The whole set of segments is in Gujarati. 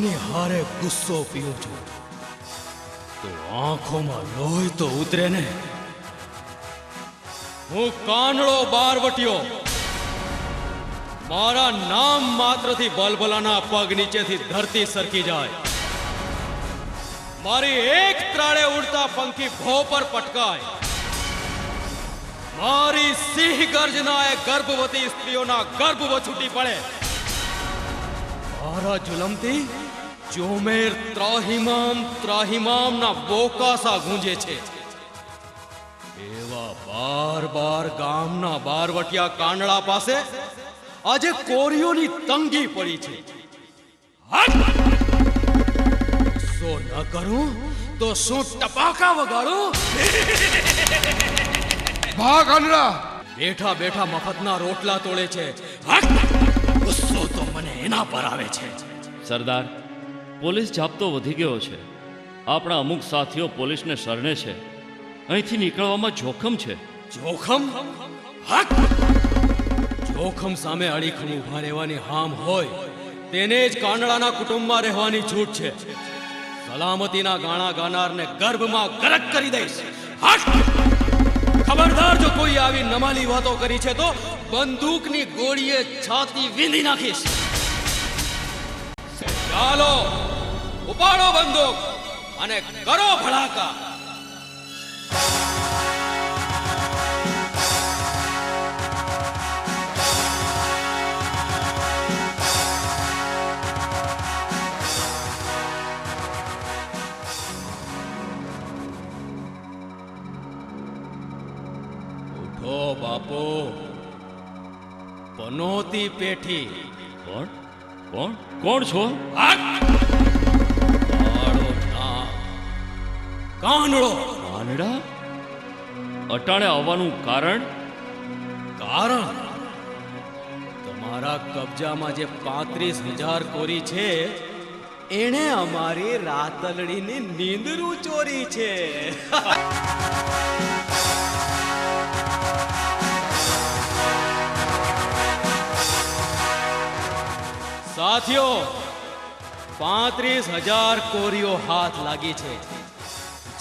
આની હારે ગુસ્સો પીઉં છું તો આંખોમાં લોહી તો ઉતરે ને. હું કાનડો બારવટીયો, મારા નામ માત્રથી બલબલાના પગ નીચેથી ધરતી સરકી જાય. મારી એક ત્રાળે ઉડતા પંખી ભો પર પટકાય. મારી સિંહ ગર્જનાએ ગર્ભવતી સ્ત્રીઓના ગર્ભ છૂટી પડે. મારા જુલમથી ચોમેર ત્રાહિમામ ત્રાહિમામના બોકાસા ગુંજે છે. એવા બાર ગામના બારવટિયા કાંડળા પાસે આજે કોરીઓની તંગી પડી છે. શું ન કરું તો શું ટપાકા વગાડું? ભાગ કાંડળા! બેઠા બેઠા મફતના રોટલા તોડે છે. ગુસ્સો તો મને એના પર આવે છે. સરદાર, પોલીસ જાપ્તો વધી ગયો છે. આપણા અમુક સાથીઓ પોલીસને શરણે છે. અહીંથી નીકળવામાં જોખમ છે. જોખમ? જોખમ સામે અડીખમ ઉભા રહેવાની હામ હોય તેને જ કાંડળાના કુટુંબમાં રહેવાની છૂટ છે. સલામતીના ગાણા ગાનારને ગર્ભમાં ગરક કરી દઈશ. ખબરદાર, જો કોઈ આવી નમાલી વાતો કરી છે તો બંદૂકની ગોળીએ છાતી વીંધી નાખીશ. ચાલો, ઉપાડો બંદૂક અને કરો ભડાકા. ઉઠો બાપુ, પનોતી પેઠી. કોણ કોણ કોણ છો? કાનડો. કાનડા? અટાણે આવવાનું કારણ? કારણ તમારા કબજામાં જે 35,000 કોરી છે એણે અમારી રાતલડીની નીંદરું ચોરી છે. સાથીઓ, 35,000 કોરીઓ હાથ લાગી છે.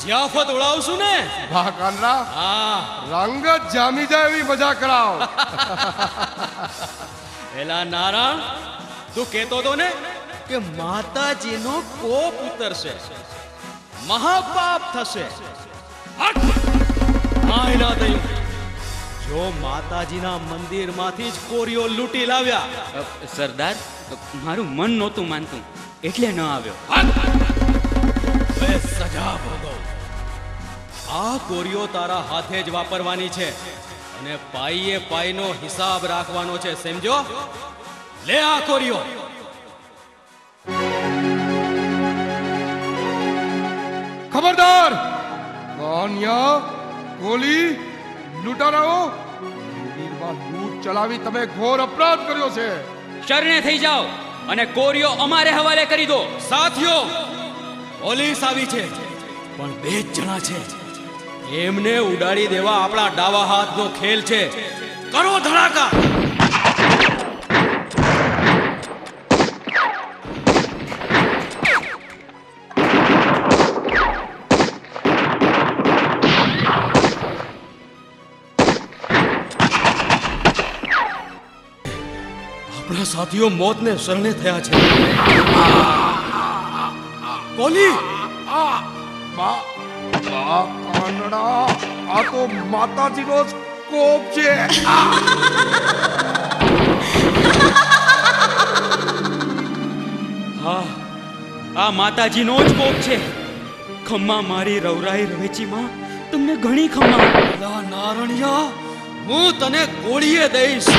જ્યાફત ઉડાવશું ને? ભાગ કાંડળા! હા, રંગ જ જામી જાય એવી મજા કરાવ. એલા નારાયણ, તું કહેતો તો ને કે માતાજીનો કોપ ઉતરશે, મહાપાપ થશે. ના થયું. જો માતાજીના મંદિરમાંથી જ કોરીઓ લૂંટી લાવ્યા. સરદાર, મારું મન નહોતું માનતું એટલે ન આવ્યો. હવે સજા ભોગવ. આ કોરીઓ તારા હાથે જ વાપરવાની છે અને પાઈએ પાઈનો હિસાબ રાખવાનો છે, સમજો? લે આ કોરીઓ. ખબરદાર! કાનિયા, ગોલી, લૂંટારાઓ, મંદિરમાં લૂંટ ચલાવી તમે ઘોર અપરાધ કર્યો છે. શરણે થઈ જાઓ અને કોરીઓ અમારે હવાલે કરી દો. સાથીઓ, પોલીસ આવી છે પણ 2 જ જણા છે. એમને ઉડાડી દેવા આપણા ડાવા હાથનો ખેલ છે. કરો ધડાકા. આપણા સાથીઓ મોતને શરણે થયા છે. કોલી! કાંડળા, આ તો માતાજીનો જ કોપ છે. હા, આ માતાજીનો જ કોપ છે. ખમ્મા મારી રવરાઈ રવેચીમાં તમને ઘણી ખમ્મા. નારણિયા, હું તને ગોળીએ દઈશ.